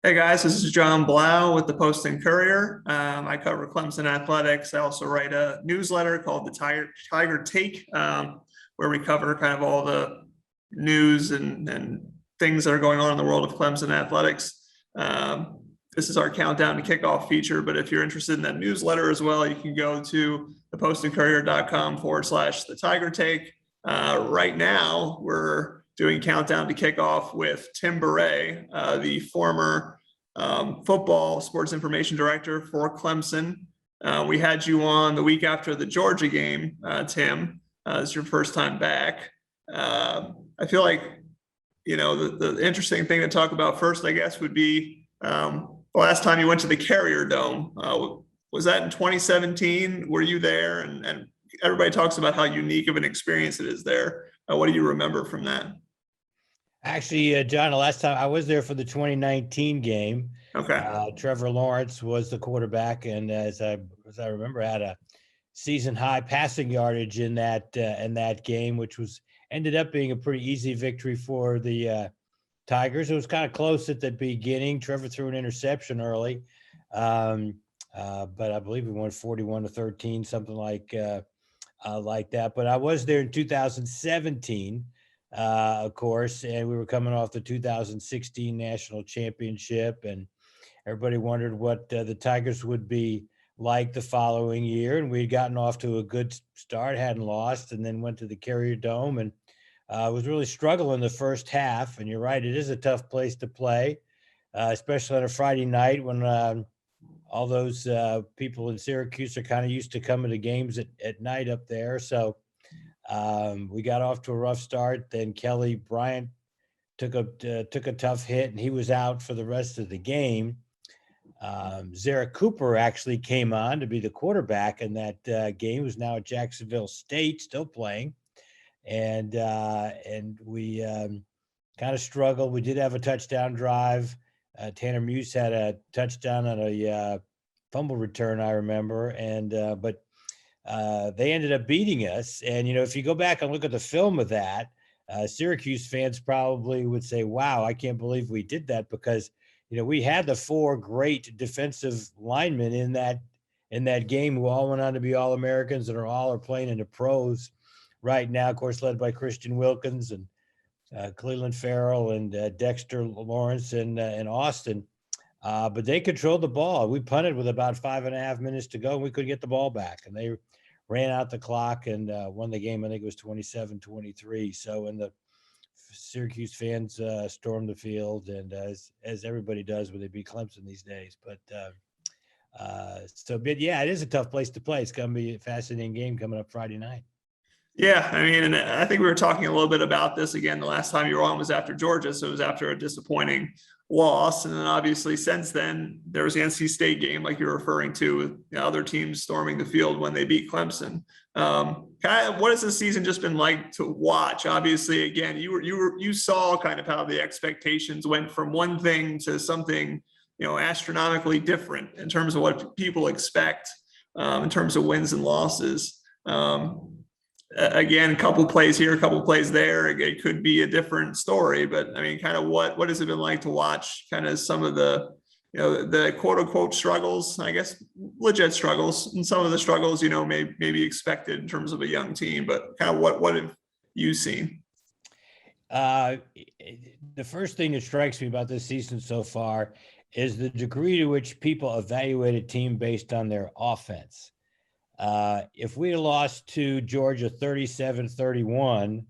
Hey guys, this is Jon Blau with the Post and Courier. I cover Clemson athletics. I also write a newsletter called the Tiger Take, where we cover kind of all the news and things that are going on in the world of Clemson athletics. This is our countdown to kickoff feature, but if you're interested in that newsletter as well, you can go to thepostandcourier.com/the Tiger Take. Right now, we're doing countdown to kickoff with Tim Bourret, the former football sports information director for Clemson. We had you on the week after the Georgia game, Tim. It's your first time back. I feel like, the interesting thing to talk about first, I guess, would be the last time you went to the Carrier Dome. Was that in 2017? Were you there? And everybody talks about how unique of an experience it is there. What do you remember from that? Actually, John, the last time I was there for the 2019 game, Okay. Trevor Lawrence was the quarterback, and as I remember, had a season high passing yardage in that game, which ended up being a pretty easy victory for the Tigers. It was kind of close at the beginning. Trevor threw an interception early, but I believe we won 41-13, something like that. But I was there in 2017. Of course, and we were coming off the 2016 national championship, and everybody wondered what the Tigers would be like the following year. And we'd gotten off to a good start, hadn't lost, and then went to the Carrier Dome and was really struggling the first half. And you're right, it is a tough place to play, especially on a Friday night when all those people in Syracuse are kind of used to coming to games at night up there. So we got off to a rough start. Then Kelly Bryant took a tough hit, and he was out for the rest of the game. Zara Cooper actually came on to be the quarterback in that game. He was now at Jacksonville State, still playing, and we kind of struggled. We did have a touchdown drive. Tanner Muse had a touchdown on a fumble return, I remember, and but they ended up beating us. And, if you go back and look at the film of that, Syracuse fans probably would say, wow, I can't believe we did that, because, we had the four great defensive linemen in that game who all went on to be All-Americans and all are playing in the pros right now, of course, led by Christian Wilkins and Cleveland Farrell and Dexter Lawrence and Austin. But they controlled the ball. We punted with about 5.5 minutes to go, and we couldn't get the ball back. And they ran out the clock and won the game. I think it was 27-23. So, and the Syracuse fans stormed the field, and as everybody does when they beat Clemson these days. But yeah, it is a tough place to play. It's going to be a fascinating game coming up Friday night. Yeah, I mean, and I think we were talking a little bit about this again. The last time you were on was after Georgia, so it was after a disappointing loss. And then obviously since then, there was the NC State game, like you're referring to, with other teams storming the field when they beat Clemson. What has this season just been like to watch? Obviously, again, you saw kind of how the expectations went from one thing to something, astronomically different in terms of what people expect in terms of wins and losses. Again, a couple plays here, a couple plays there. It could be a different story, but I mean, kind of what has it been like to watch kind of some of the, the quote unquote struggles, I guess, legit struggles, and some of the struggles, maybe expected in terms of a young team, but kind of what have you seen? The first thing that strikes me about this season so far is the degree to which people evaluate a team based on their offense. If we lost to Georgia 37-31,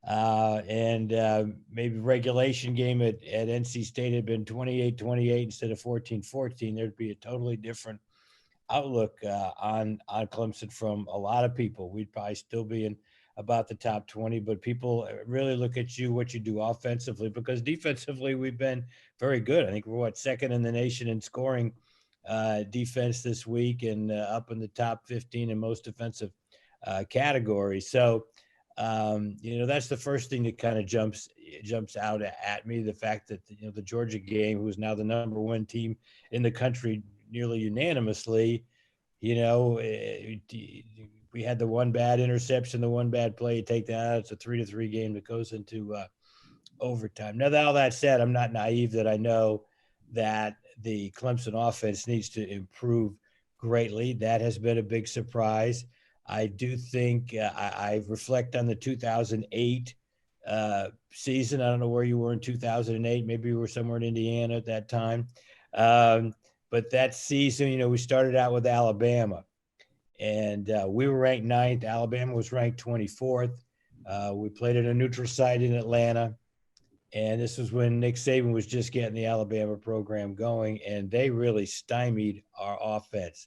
and maybe regulation game at NC State had been 28-28 instead of 14-14, there'd be a totally different outlook on Clemson from a lot of people. We'd probably still be in about the top 20, but people really look at what you do offensively, because defensively we've been very good. I think we're second in the nation in scoring defense this week, and up in the top 15 in most defensive categories. So, that's the first thing that kind of jumps out at me. The fact that, the Georgia game, who is now the number one team in the country nearly unanimously, we had the one bad interception, the one bad play, you take that out, it's a 3-3 game that goes into overtime. Now, all that said, I'm not naive that I know that the Clemson offense needs to improve greatly. That has been a big surprise. I do think I reflect on the 2008 season. I don't know where you were in 2008. Maybe you were somewhere in Indiana at that time. But that season, we started out with Alabama, and we were ranked 9th. Alabama was ranked 24th. We played at a neutral site in Atlanta. And this was when Nick Saban was just getting the Alabama program going, and they really stymied our offense.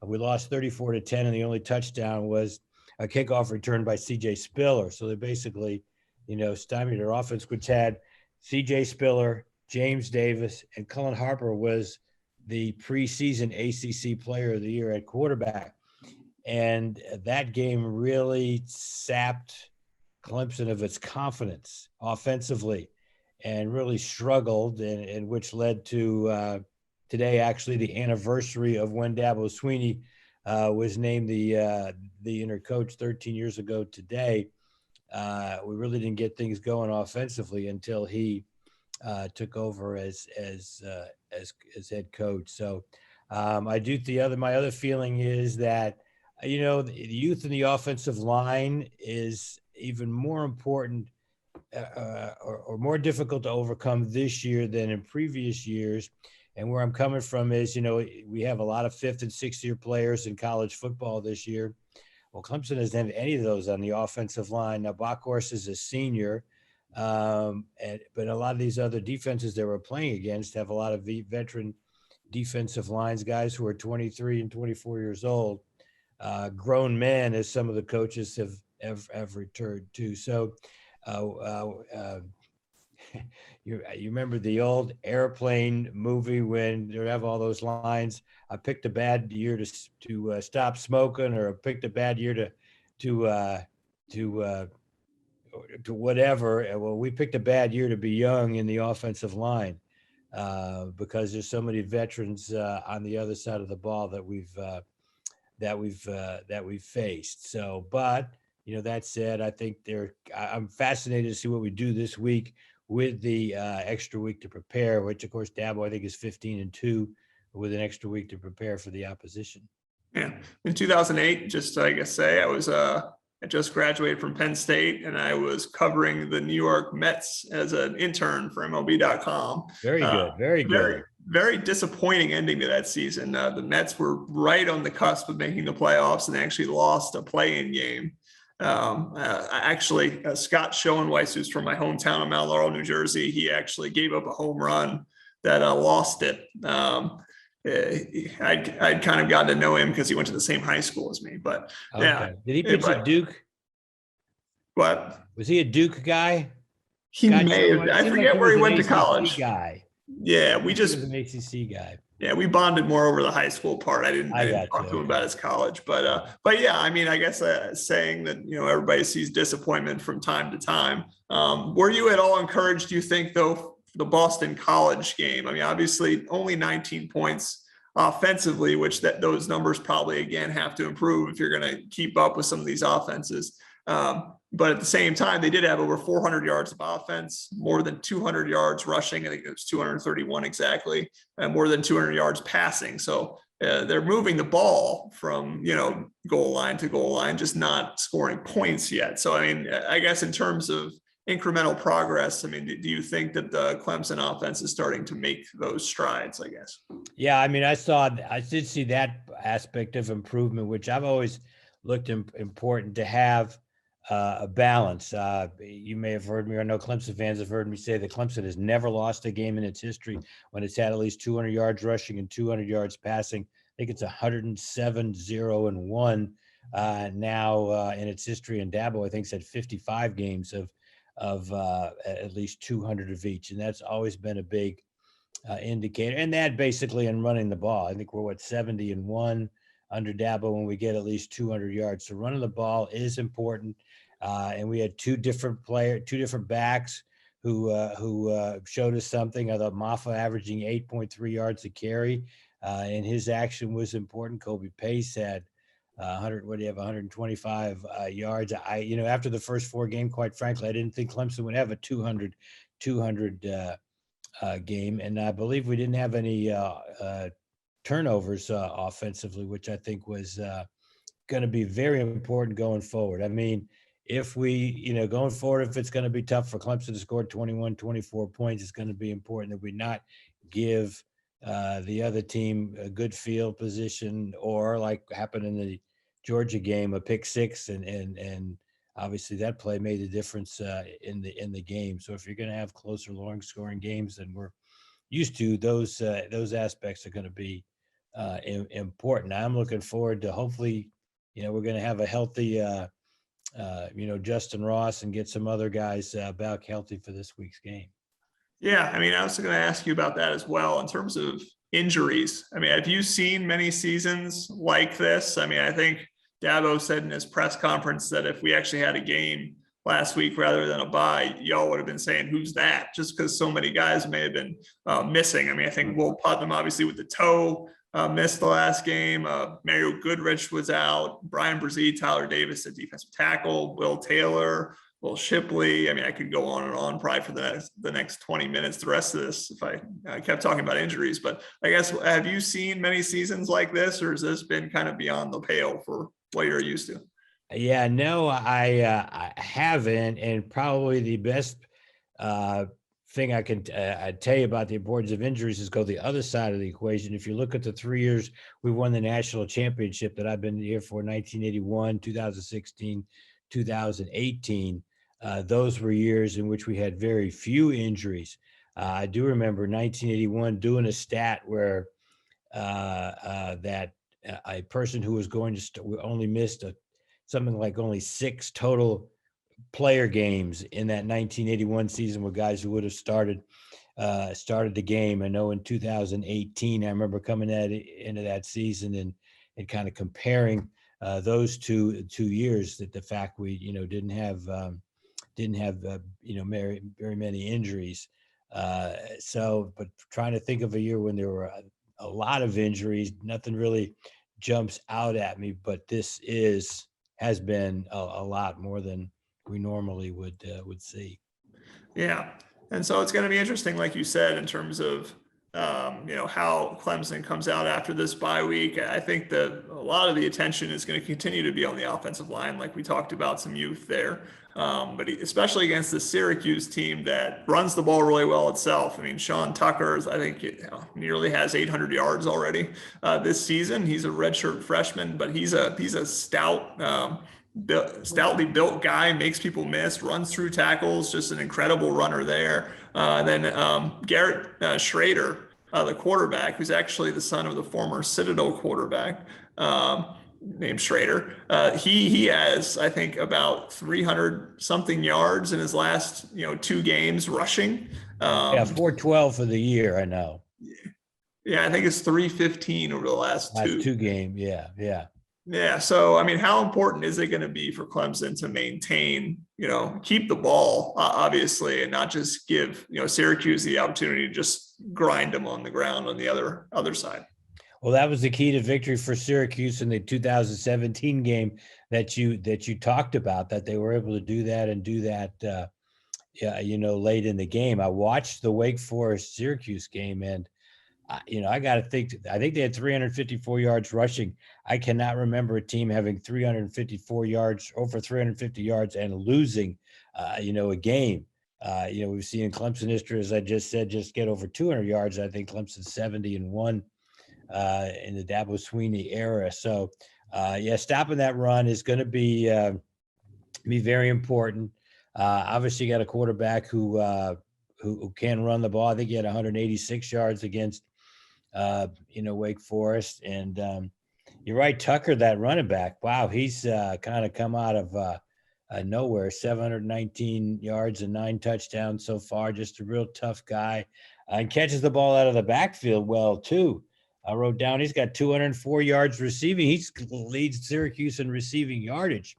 We lost 34-10, and the only touchdown was a kickoff return by C.J. Spiller. So they basically, stymied our offense, which had C.J. Spiller, James Davis, and Cullen Harper was the preseason ACC Player of the Year at quarterback. And that game really sapped Clemson of its confidence offensively, and really struggled, and which led to today, actually, the anniversary of when Dabo Swinney was named the inner coach 13 years ago today. We really didn't get things going offensively until he took over as head coach. So I do my other feeling is that the youth in the offensive line is even more important or more difficult to overcome this year than in previous years. And where I'm coming from is, we have a lot of 5th and 6th year players in college football this year. Well, Clemson doesn't have any of those on the offensive line. Now, Bockhorst is a senior, but a lot of these other defenses that we're playing against have a lot of veteran defensive lines, guys who are 23 and 24 years old, grown men, as some of the coaches have returned to. So, you remember the old Airplane movie when they have all those lines? I picked a bad year to stop smoking, or I picked a bad year to whatever. Well, we picked a bad year to be young in the offensive line because there's so many veterans on the other side of the ball that we've faced. So, but that said, I think I'm fascinated to see what we do this week with the extra week to prepare, which of course Dabo, I think, is 15-2 with an extra week to prepare for the opposition. Yeah. In 2008, just I guess say I just graduated from Penn State, and I was covering the New York Mets as an intern for MLB.com. Very good. Very good. Very, very disappointing ending to that season. The Mets were right on the cusp of making the playoffs, and they actually lost a play-in game. Actually, Scott Schoenweiss, who's from my hometown of Mount Laurel, New Jersey, he actually gave up a home run that lost it. I'd kind of gotten to know him because he went to the same high school as me. But okay. Yeah, did he pitch at Duke? What? Was he a Duke guy? He may have. I forget where he went to college. Guy. Yeah, he was an ACC guy. Yeah, we bonded more over the high school part. I didn't talk to him about his college, but yeah, I mean, I guess saying that everybody sees disappointment from time to time. Were you at all encouraged? Do you think, though, the Boston College game? I mean, obviously, only 19 points offensively, which those numbers probably again have to improve if you're going to keep up with some of these offenses. But at the same time, they did have over 400 yards of offense, more than 200 yards rushing. I think it was 231 exactly, and more than 200 yards passing. So they're moving the ball from, goal line to goal line, just not scoring points yet. So, I mean, I guess in terms of incremental progress, I mean, do you think that the Clemson offense is starting to make those strides, I guess? Yeah, I mean, I did see that aspect of improvement, which I've always looked important to have a balance. You may have heard me, or I know Clemson fans have heard me say that Clemson has never lost a game in its history when it's had at least 200 yards rushing and 200 yards passing. I think it's 107-0-1 now in its history. And Dabo, I think, said 55 games of at least 200 of each. And that's always been a big indicator. And that basically in running the ball. I think we're 70-1 under Dabo when we get at least 200 yards. So running the ball is important. And we had two different backs who showed us something. I thought Maffa averaging 8.3 yards a carry, and his action was important. Kobe Pace had 125 yards. After the first four games, quite frankly, I didn't think Clemson would have a 200 game, and I believe we didn't have any turnovers offensively, which I think was going to be very important going forward. I mean, if we, going forward, if it's going to be tough for Clemson to score 21, 24 points, it's going to be important that we not give the other team a good field position, or like happened in the Georgia game, a pick six, and obviously that play made the difference in the game. So if you're going to have closer, long scoring games than we're used to, those aspects are going to be important. I'm looking forward to, hopefully, we're going to have a healthy, Justin Ross, and get some other guys back healthy for this week's game. Yeah, I mean, I was going to ask you about that as well in terms of injuries. I mean, have you seen many seasons like this? I mean, I think Dabo said in his press conference that if we actually had a game last week rather than a bye, y'all would have been saying, who's that? Just because so many guys may have been missing. I mean, I think Will Putnam, obviously, with the toe, missed the last game. Mario Goodrich was out. Brian Brzee, Tyler Davis at defensive tackle, Will Taylor, Will Shipley. I mean, I could go on and on probably for the next 20 minutes, the rest of this, if I kept talking about injuries. But I guess, have you seen many seasons like this, or has this been kind of beyond the pale for what you're used to? Yeah, no, I haven't, and probably the best thing I can tell you about the importance of injuries is go the other side of the equation. If you look at the 3 years we won the national championship that I've been here for, 1981, 2016, 2018, those were years in which we had very few injuries. I do remember 1981 doing a stat where that a person who was going to only missed something like only 6 total player games in that 1981 season with guys who would have started the game. I know in 2018, I remember coming into that season and kind of comparing those two years, that the fact we didn't have very many injuries. But trying to think of a year when there were a lot of injuries, nothing really jumps out at me. But this has been a lot more than we normally would see. Yeah. And so it's going to be interesting, like you said, in terms of, how Clemson comes out after this bye week. I think that a lot of the attention is going to continue to be on the offensive line, like we talked about, some youth there. But especially against the Syracuse team that runs the ball really well itself. I mean, Sean Tucker, I think, nearly has 800 yards already this season. He's a redshirt freshman, but he's a stout, stoutly built guy, makes people miss, runs through tackles, just an incredible runner there. Then Garrett Schrader, the quarterback, who's actually the son of the former Citadel quarterback named Schrader. He has, I think, about 300 something yards in his last 2 games rushing. 412 for the year, I know. Yeah, I think it's 315 over the last two games. Yeah. So, I mean, how important is it going to be for Clemson to maintain, keep the ball, obviously, and not just give, Syracuse the opportunity to just grind them on the ground on the other side? Well, that was the key to victory for Syracuse in the 2017 game that you talked about, that they were able to do that and do that, late in the game. I watched the Wake Forest Syracuse game, and I got to think, I think they had 354 yards rushing. I cannot remember a team having 354 yards, over 350 yards, and losing, a game. We've seen in Clemson history, as I just said, just get over 200 yards. I think Clemson's 70-1 in the Dabo Swinney era. So, stopping that run is going to be very important. Obviously, you got a quarterback who can run the ball. I think he had 186 yards against Wake Forest. And you're right, Tucker, that running back. Wow, he's kind of come out of nowhere. 719 yards and 9 touchdowns so far. Just a real tough guy, and catches the ball out of the backfield well too. I wrote down he's got 204 yards receiving. He leads Syracuse in receiving yardage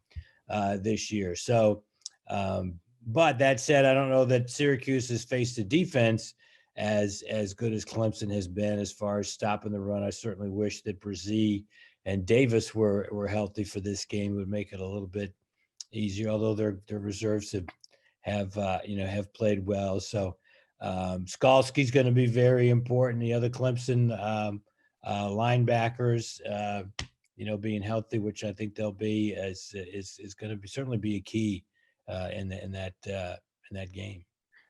this year. So, but that said, I don't know that Syracuse has faced a defense as good as Clemson has been as far as stopping the run. I certainly wish that Brzee and Davis were healthy for this game. It would make it a little bit easier, although their reserves have played well. So Skalski's going to be very important. The other Clemson linebackers, being healthy, which I think they'll be, is going to be certainly be a key in that game.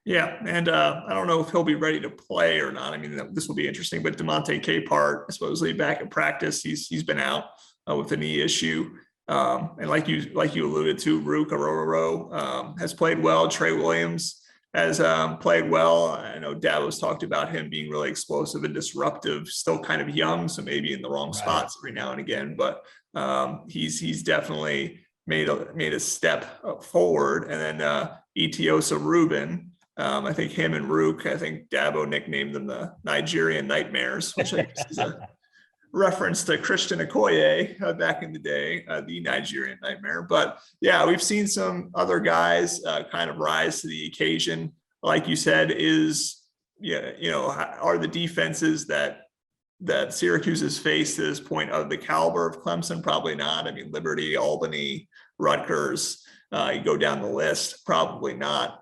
Yeah, and I don't know if he'll be ready to play or not. I mean, this will be interesting. But Demonte Capehart, supposedly back in practice, he's been out with a knee issue. And like you alluded to, Rook Arororo has played well. Trey Williams has played well. I know Dabo's talked about him being really explosive and disruptive. Still kind of young, so maybe in the wrong spots every now and again. But he's definitely made a step forward. And then Etiosa Rubin. I think him and Rook, I think Dabo nicknamed them the Nigerian Nightmares, which I guess is a reference to Christian Okoye back in the day, the Nigerian Nightmare. But yeah, we've seen some other guys kind of rise to the occasion. Like you said, are the defenses that Syracuse has faced to this point of the caliber of Clemson? Probably not. I mean, Liberty, Albany, Rutgers, you go down the list, probably not.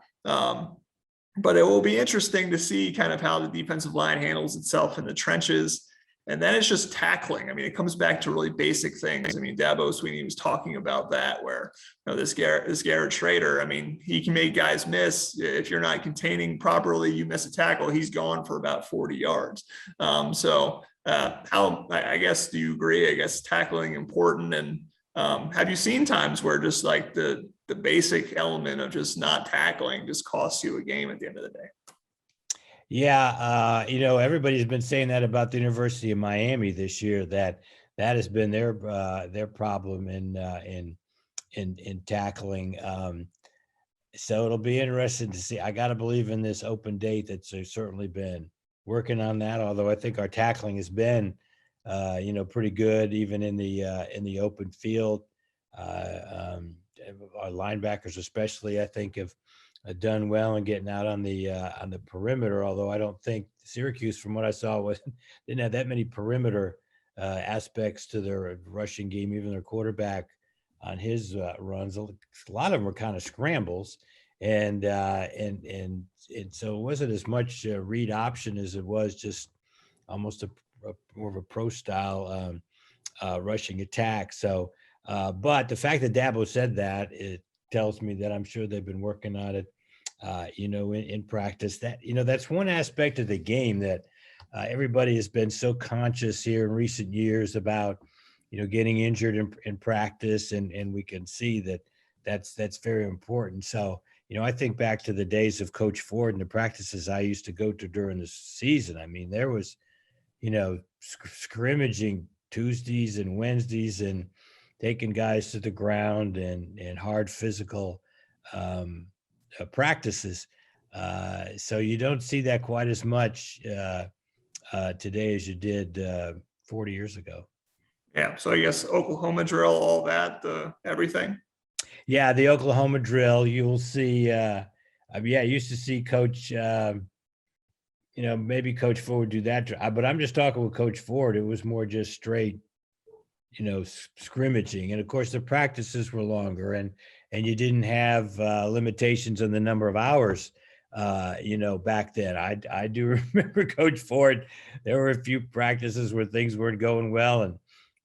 But it will be interesting to see kind of how the defensive line handles itself in the trenches. And then it's just tackling. I mean, it comes back to really basic things. I mean, Dabo Swinney was talking about that, where this Garrett Schrader, I mean, he can make guys miss. If you're not containing properly, you miss a tackle, he's gone for about 40 yards. How, I guess, do you agree? I guess tackling important. And have you seen times where just like the basic element of just not tackling just costs you a game at the end of the day? Yeah, everybody's been saying that about the University of Miami this year, that has been their problem in tackling. So it'll be interesting to see. I got to believe in this open date that they've certainly been working on that. Although I think our tackling has been, pretty good even in the open field. Our linebackers, especially, I think, have done well in getting out on the perimeter. Although I don't think Syracuse, from what I saw, didn't have that many perimeter aspects to their rushing game. Even their quarterback on his runs, a lot of them were kind of scrambles, and so it wasn't as much read option as it was just almost more of a pro style rushing attack. So, but the fact that Dabo said that, it tells me that I'm sure they've been working on it, in practice. That, that's one aspect of the game that everybody has been so conscious here in recent years about, getting injured in practice. And we can see that's very important. So, I think back to the days of Coach Ford and the practices I used to go to during the season. I mean, there was, scrimmaging Tuesdays and Wednesdays and taking guys to the ground and hard physical practices. So you don't see that quite as much today as you did 40 years ago. Yeah. So I guess Oklahoma drill, all that, everything. Yeah. The Oklahoma drill, you'll see. I used to see Coach, maybe Coach Ford do that, but I'm just talking with Coach Ford. It was more just straight, scrimmaging. And of course the practices were longer, and you didn't have limitations on the number of hours, back then. I do remember Coach Ford. There were a few practices where things weren't going well, and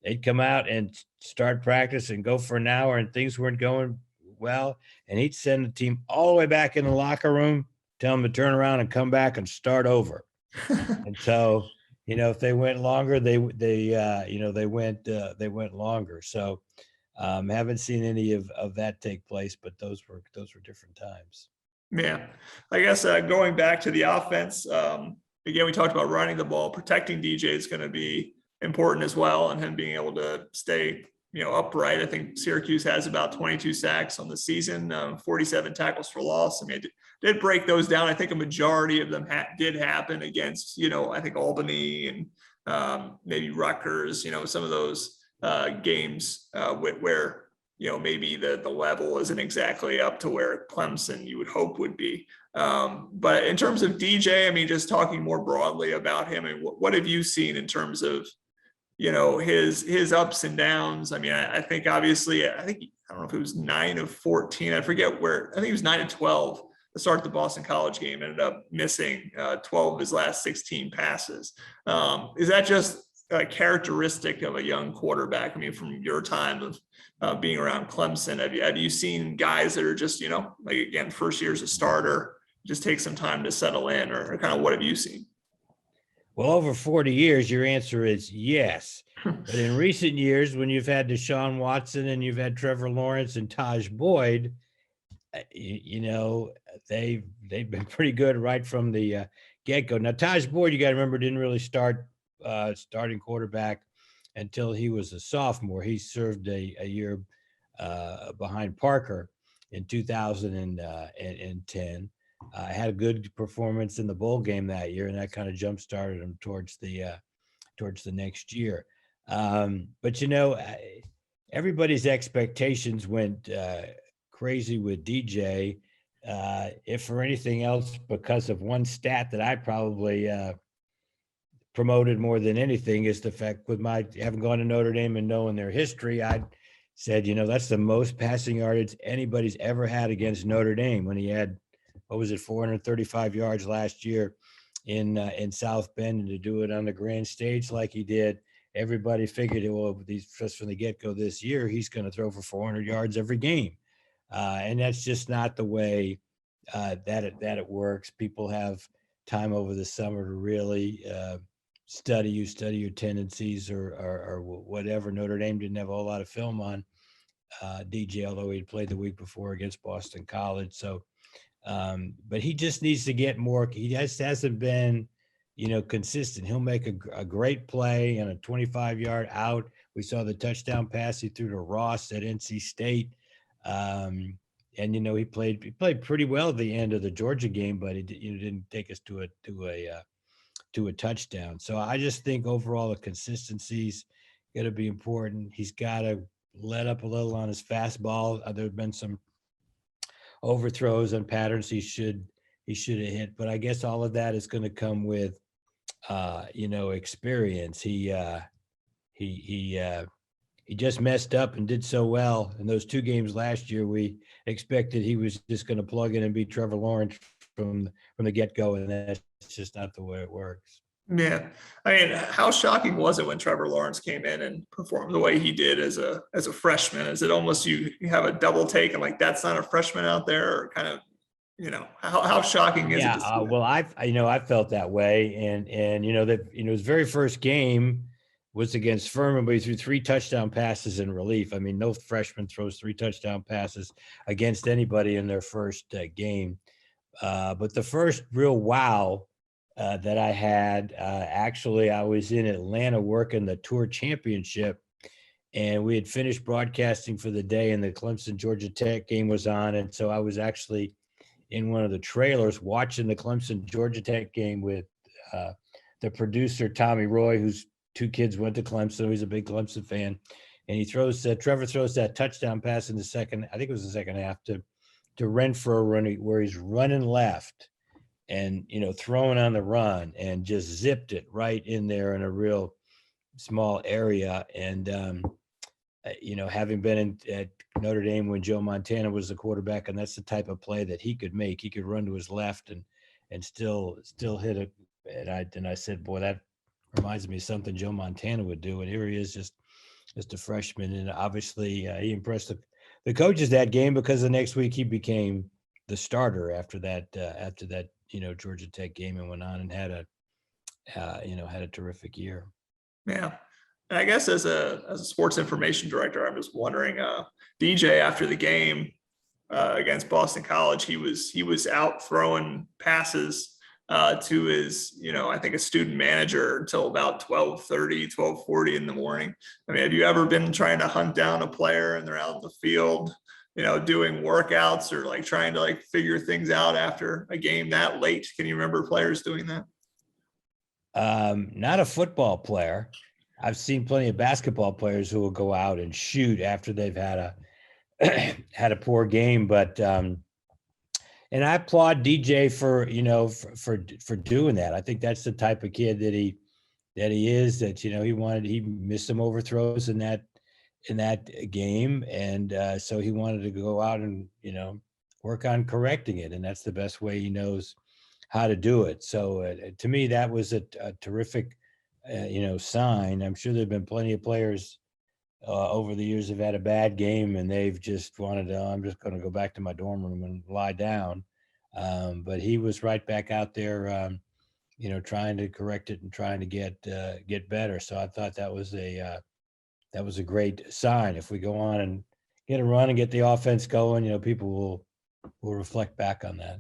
they'd come out and start practice and go for an hour and things weren't going well. And he'd send the team all the way back in the locker room, tell them to turn around and come back and start over. And so, if they went longer, they went longer. So haven't seen any of that take place, but those were different times. Yeah. I guess going back to the offense, again, we talked about running the ball. Protecting DJ is going to be important as well, and him being able to stay, upright. I think Syracuse has about 22 sacks on the season, 47 tackles for loss. I mean, did break those down. I think a majority of them did happen against, I think Albany and maybe Rutgers, some of those games where, maybe the level isn't exactly up to where Clemson you would hope would be. But in terms of DJ, I mean, just talking more broadly about him, and what have you seen in terms of, his ups and downs? I mean, I think obviously, I don't know if it was 9 of 14. I forget where. I think it was 9 of 12 start of the Boston College game, ended up missing 12 of his last 16 passes. Is that just a characteristic of a young quarterback? I mean, from your time of being around Clemson, have you seen guys that are just, like, again, first year as a starter, just take some time to settle in, or kind of what have you seen? Well, over 40 years, your answer is yes. But in recent years, when you've had Deshaun Watson and you've had Trevor Lawrence and Taj Boyd, they've been pretty good right from the get-go. Now, Taj Boyd, you got to remember, didn't really start starting quarterback until he was a sophomore. He served a year behind Parker in 2010. Had a good performance in the bowl game that year, and that kind of jump-started him towards the next year. But everybody's expectations went crazy with DJ, if for anything else, because of one stat that I probably promoted more than anything, is the fact, with my having gone to Notre Dame and knowing their history, I said, that's the most passing yardage anybody's ever had against Notre Dame, when he had, 435 yards last year in South Bend, and to do it on the grand stage like he did, everybody figured, just from the get-go this year, he's going to throw for 400 yards every game. And that's just not the way that it works. People have time over the summer to really study your tendencies or whatever. Notre Dame didn't have a whole lot of film on DJ, although he'd played the week before against Boston College. So, but he just needs to get more. He just hasn't been, consistent. He'll make a great play on a 25-yard out. We saw the touchdown pass he threw to Ross at NC State. And he played pretty well at the end of the Georgia game, but it didn't take us to a touchdown. So I just think overall the consistency's going to be important. He's got to let up a little on his fastball. There have been some overthrows and patterns he should have hit, but I guess all of that is going to come with experience. He just messed up and did so well in those 2 games last year. We expected he was just going to plug in and beat Trevor Lawrence from the get-go, and that's just not the way it works. Yeah. I mean, how shocking was it when Trevor Lawrence came in and performed the way he did as a freshman? Is it almost you have a double take and like, that's not a freshman out there, or kind of, how shocking is it? Well, I felt that way. And his very first game was against Furman, but he threw 3 touchdown passes in relief. I mean, no freshman throws 3 touchdown passes against anybody in their first game. But the first real wow that I had, actually, I was in Atlanta working the Tour Championship, and we had finished broadcasting for the day, and the Clemson Georgia Tech game was on. And so I was actually in one of the trailers watching the Clemson Georgia Tech game with the producer, Tommy Roy, whose 2 kids went to Clemson. He's a big Clemson fan. And Trevor throws that touchdown pass in the second half to Renfro, where he's running left and, throwing on the run, and just zipped it right in there in a real small area. And, having been at Notre Dame when Joe Montana was the quarterback, and that's the type of play that he could make. He could run to his left and still hit it. And I said, boy, that reminds me of something Joe Montana would do. And here he is, just a freshman. And obviously he impressed the coaches that game, because the next week he became the starter after that Georgia Tech game, and went on and had a terrific year. Yeah. And I guess as a sports information director, I'm just wondering, DJ, after the game against Boston College, he was out throwing passes to his, I think a student manager until about 12:40 in the morning. I mean, have you ever been trying to hunt down a player and they're out in the field, doing workouts, or like trying to like figure things out after a game that late? Can you remember players doing that? Not a football player. I've seen plenty of basketball players who will go out and shoot after they've had a poor game, but and I applaud DJ for doing that. I think that's the type of kid that he is. That he missed some overthrows in that game, and so he wanted to go out and work on correcting it. And that's the best way he knows how to do it. So to me, that was a terrific, sign. I'm sure there've been plenty of players over the years have had a bad game and they've just wanted to, I'm just going to go back to my dorm room and lie down. But he was right back out there, trying to correct it and trying to get better. So I thought that was a great sign. If we go on and get a run and get the offense going, people will reflect back on that.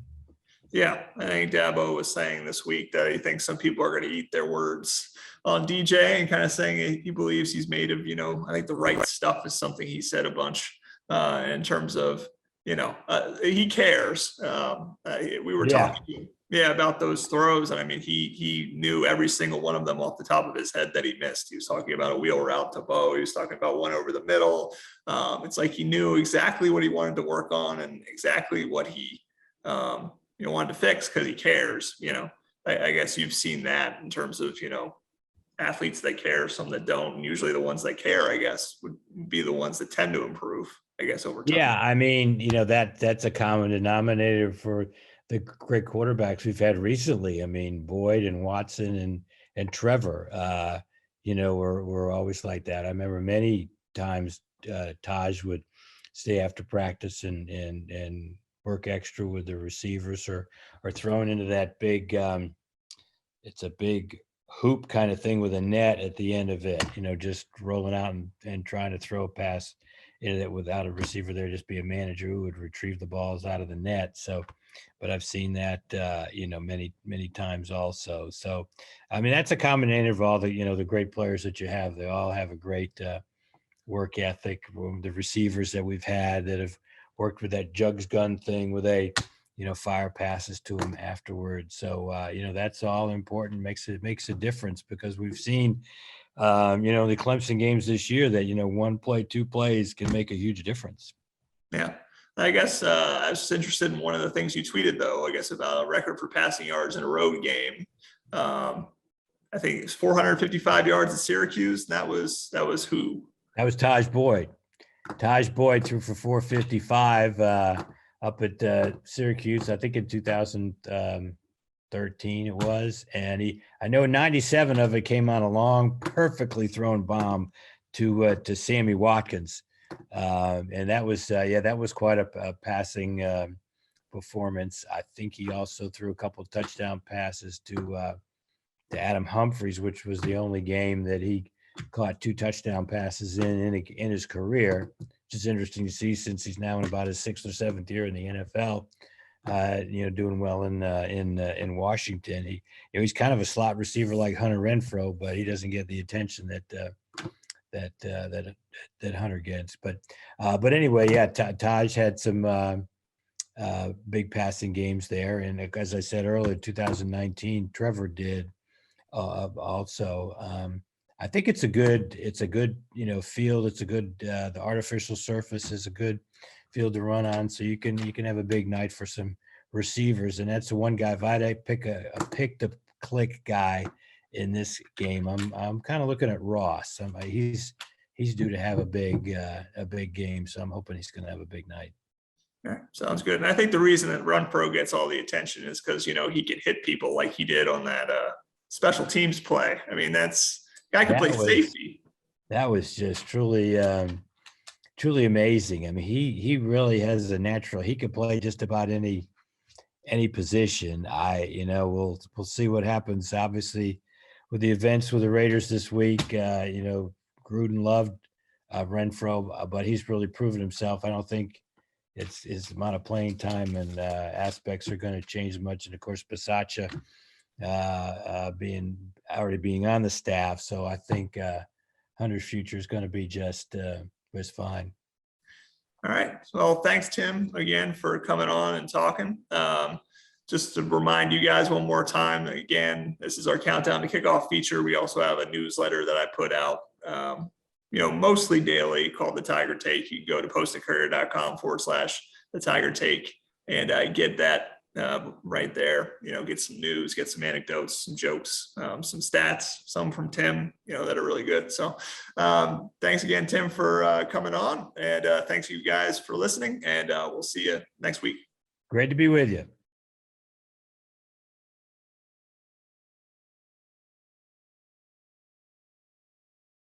Yeah, I think Dabo was saying this week that he thinks some people are going to eat their words on DJ, and kind of saying he believes he's made of, I think the right stuff is something he said a bunch in terms of, he cares. We were talking, about those throws. And I mean, he knew every single one of them off the top of his head that he missed. He was talking about a wheel route to Bo. He was talking about one over the middle. It's like he knew exactly what he wanted to work on and exactly what he, wanted to fix because he cares. I guess you've seen that in terms of, athletes that care, some that don't. And usually the ones that care, I guess, would be the ones that tend to improve, I guess, over time. Yeah, I mean, that's a common denominator for the great quarterbacks we've had recently. I mean, Boyd and Watson and Trevor, were always like that. I remember many times Taj would stay after practice and work extra with the receivers or thrown into that big, it's a big hoop kind of thing with a net at the end of it, just rolling out and trying to throw a pass into that without a receiver there, just be a manager who would retrieve the balls out of the net. So, but I've seen that, many, many times also. So, I mean, that's a combination of all the, the great players that you have. They all have a great work ethic. The receivers that we've had that have worked with that jugs gun thing where they, fire passes to him afterwards. So, that's all important. Makes a difference because we've seen, the Clemson games this year that, one play, two plays can make a huge difference. Yeah. I guess I was just interested in one of the things you tweeted, though, I guess, about a record for passing yards in a road game. I think it's 455 yards at Syracuse. That was who? That was Taj Boyd. Taj Boyd threw for 455 up at Syracuse, I think in 2013 it was. And I know 97 of it came on a long, perfectly thrown bomb to Sammy Watkins. And that was quite a passing performance. I think he also threw a couple of touchdown passes to Adam Humphries, which was the only game that he caught two touchdown passes in his career, which is interesting to see since he's now in about his 6th or 7th year in the NFL. Doing well in Washington. He's kind of a slot receiver like Hunter Renfrow, but he doesn't get the attention that Hunter gets. But anyway, yeah, Taj had some big passing games there, and as I said earlier, 2019, Trevor did also. I think it's a good field. It's a good the artificial surface is a good field to run on, so you can have a big night for some receivers. And that's the one guy. If I had to pick a pick the click guy in this game, I'm kind of looking at Ross. He's due to have a big game, so I'm hoping he's going to have a big night. Yeah, sounds good. And I think the reason that Run Pro gets all the attention is because he can hit people like he did on that special teams play. I mean, guy can play safety. That was just truly amazing. I mean, he really has a natural. He could play just about any position. We'll see what happens. Obviously, with the events with the Raiders this week, Gruden loved Renfrow, but he's really proven himself. I don't think his amount of playing time and aspects are going to change much. And of course, Bisaccia being on the staff, so I think Hunter's future is going to be just fine. All right. Well, thanks, Tim, again for coming on and talking. Just to remind you guys one more time, again, this is our countdown to kickoff feature. We also have a newsletter that I put out, mostly daily, called The Tiger Take. You can go to postandcourier.com/The Tiger Take and get that right there. Get some news, get some anecdotes, some jokes, some stats, some from Tim, that are really good. So thanks again, Tim, for coming on, and thanks you guys for listening, and we'll see you next week. Great to be with you.